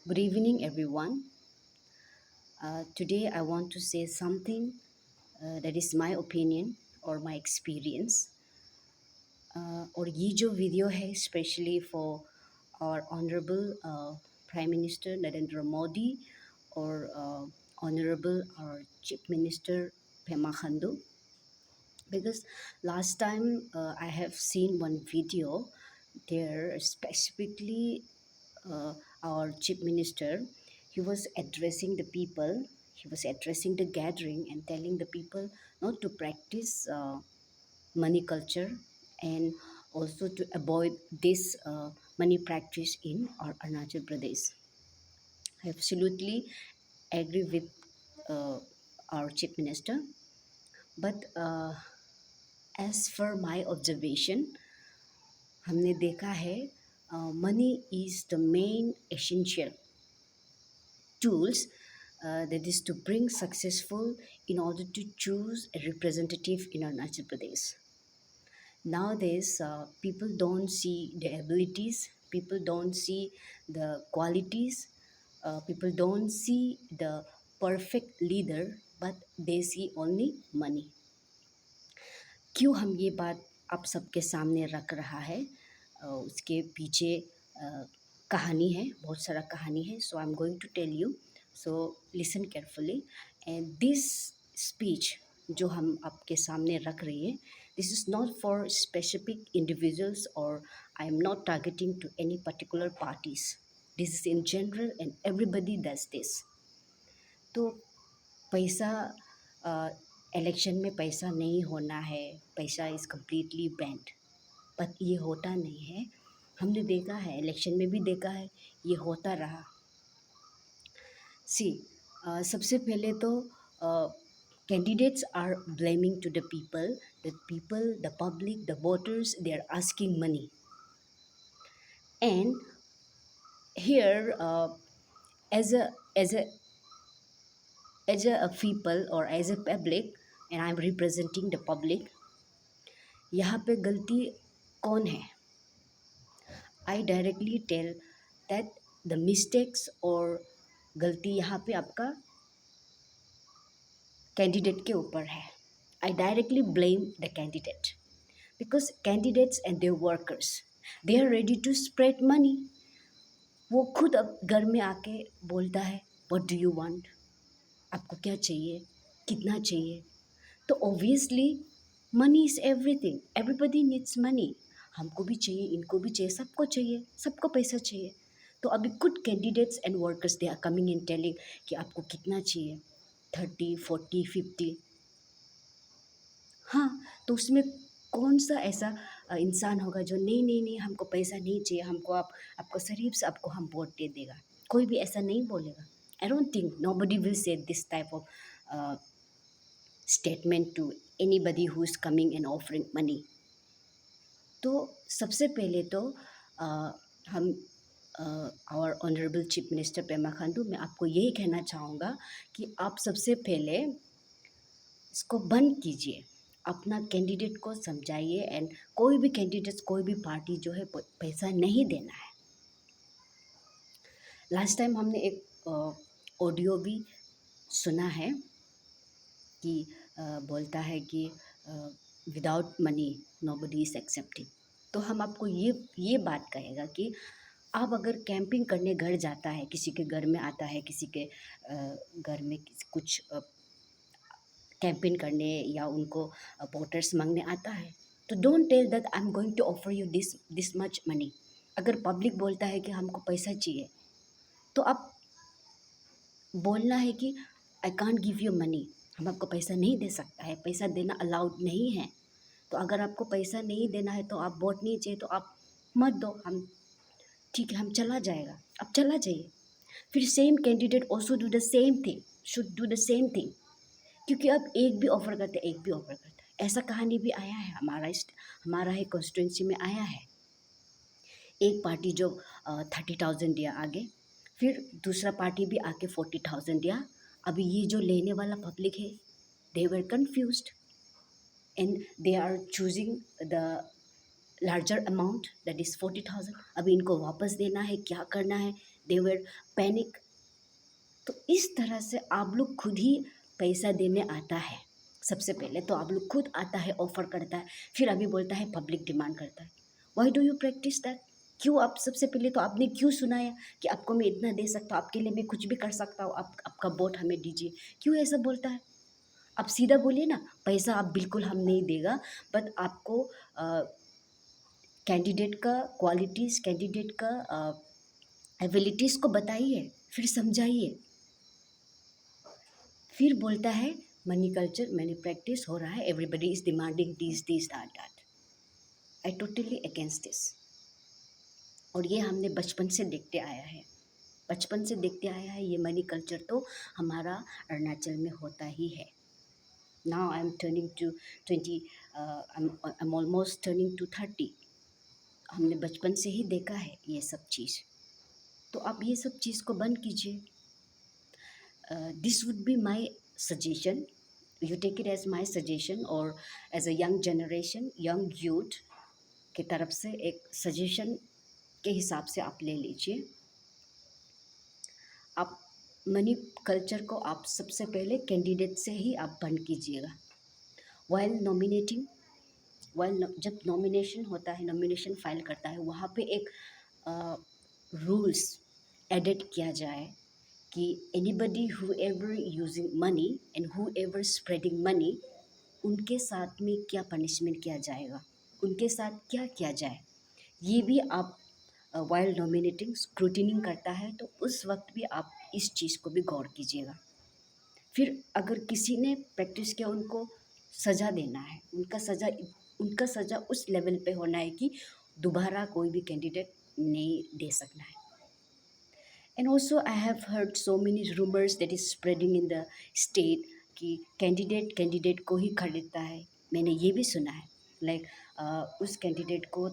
Good evening, everyone. Today, I want to say something that is my opinion or my experience. और ये जो video है specially for our honorable Prime Minister Narendra Modi or honorable our Chief Minister Pema Khandu, because last time I have seen one video there specifically our chief minister, he was addressing the people, he was addressing the gathering and telling the people not to practice money culture and also to avoid this money practice in our Arunachal Pradesh. I absolutely agree with our chief minister, but as for my observation, हमने देखा है money is the main essential tools that is to bring successful in order to choose a representative in Arunachal Pradesh. Nowadays, people don't see the abilities, people don't see the qualities, people don't see the perfect leader, but they see only money. क्यों हम ये बात आप सबके सामने रख रहा है, उसके पीछे कहानी है, बहुत सारा कहानी है. So I am going to tell you, so listen carefully. And this speech जो हम आपके सामने रख रही है, this is not for specific individuals और I am not targeting to any particular parties. This is in general and everybody does this. तो पैसा इलेक्शन में पैसा नहीं होना है, पैसा इज़ कम्प्लीटली बैंड, बट ये होता नहीं है. हमने देखा है, इलेक्शन में भी देखा है, ये होता रहा. सी सबसे पहले तो candidates are blaming to the people, the public, the voters, they are asking money. And here as a people or as a public, and I'm representing the public, यहाँ पे गलती कौन है? I directly tell that the mistakes और गलती यहाँ पे आपका कैंडिडेट के ऊपर है. I directly blame the candidate because candidates and their workers, they are ready to spread money. वो खुद अब घर में आके बोलता है what do you want, आपको क्या चाहिए, कितना चाहिए. तो obviously money is everything, everybody needs money. हमको भी चाहिए, इनको भी चाहिए, सबको पैसा चाहिए. तो अभी कुछ candidates and workers they are coming in telling कि आपको कितना चाहिए, 30, 40, 50. हाँ, तो उसमें कौन सा ऐसा इंसान होगा जो नहीं नहीं नहीं हमको पैसा नहीं चाहिए, हमको आपको शरीफ से आपको हम वोट दे देगा. कोई भी ऐसा नहीं बोलेगा. I don't think nobody will say this type of statement to anybody who is coming and offering money. तो सबसे पहले तो हम our honorable chief minister Pema Khandu, मैं आपको यही कहना चाहूँगा कि आप सबसे पहले इसको बंद कीजिए, अपना कैंडिडेट को समझाइए. एंड कोई भी कैंडिडेट, कोई भी पार्टी जो है पैसा नहीं देना है. लास्ट टाइम हमने एक ऑडियो भी सुना है कि बोलता है कि without money nobody is accepting. तो हम आपको ये बात कहेगा कि आप अगर कैंपिंग करने घर जाता है, किसी के घर में आता है, किसी के घर में कुछ कैंपिंग करने या उनको वोटर्स मांगने आता है, तो don't tell that I am going to offer you this much money. अगर पब्लिक बोलता है कि हमको पैसा चाहिए, तो आप बोलना है कि I can't give you money, हम आपको पैसा नहीं दे सकता है, पैसा देना अलाउड नहीं है. तो अगर आपको पैसा नहीं देना है, तो आप वोट नहीं चाहिए, तो आप मत दो, हम ठीक है, हम चला जाएगा, आप चला जाइए. फिर same candidate also do the same thing, should do the same thing. क्योंकि अब एक भी ऑफर करते हैं, एक भी ऑफर करता है. ऐसा कहानी भी आया है, हमारा ही कॉन्स्टिट्यूंसी में आया है. एक पार्टी जो 30,000 दिया आगे, फिर दूसरा पार्टी भी आके 40,000 दिया. अभी ये जो लेने वाला पब्लिक है, they were confused and they are choosing the larger amount that is 40,000. अभी इनको वापस देना है, क्या करना है, दे वर पैनिक। तो इस तरह से आप लोग खुद ही पैसा देने आता है। सबसे पहले तो आप लोग खुद आता है, ऑफर करता है, फिर अभी बोलता है पब्लिक डिमांड करता है। Why do you practice that? क्यों? आप सबसे पहले तो आपने क्यों सुनाया कि आपको मैं इतना दे सकता हूँ, आपके लिए मैं कुछ भी कर सकता हूँ, आप आपका वोट हमें दीजिए? क्यों ऐसा बोलता है? आप सीधा बोलिए ना, पैसा आप बिल्कुल हम नहीं देगा, बट आपको कैंडिडेट का क्वालिटीज़, कैंडिडेट का एबिलिटीज़ को बताइए, फिर समझाइए। फिर बोलता है मनी कल्चर, मैंने प्रैक्टिस हो रहा है, everybody is demanding this this that that. I totally against this. और ये हमने बचपन से देखते आया है, बचपन से देखते आया है। ये मनी कल्चर तो हमारा अरुणाचल में होता ही है। Now I am turning to 20, I am almost turning to 30। हमने बचपन से ही देखा है ये सब चीज़। तो आप ये सब चीज़ को बंद कीजिए। This would be my suggestion. You take it as my suggestion or as a young generation, young youth की तरफ से एक सजेशन के हिसाब से आप ले लीजिए। आप मनी कल्चर को आप सबसे पहले कैंडिडेट से ही आप बंद कीजिएगा। वाइल नॉमिनेटिंग, जब नॉमिनेशन होता है, नॉमिनेशन फाइल करता है, वहाँ पे एक रूल्स एडिट किया जाए कि anybody who ever using money and who ever spreading money, उनके साथ में क्या पनिशमेंट किया जाएगा, उनके साथ क्या किया जाए। ये भी आप वाइल नॉमिनेटिंग स्क्रूटिनिंग करता है तो उस वक्त भी आप इस चीज़ को भी गौर कीजिएगा। फिर अगर किसी ने प्रैक्टिस किया, उनको सज़ा देना है, उनका सज़ा उस लेवल पे होना है कि दोबारा कोई भी कैंडिडेट नहीं दे सकना है। And also I have heard so many rumors that is spreading in the state कि कैंडिडेट को ही खरीदता है। मैंने ये भी सुना है, लाइक उस कैंडिडेट को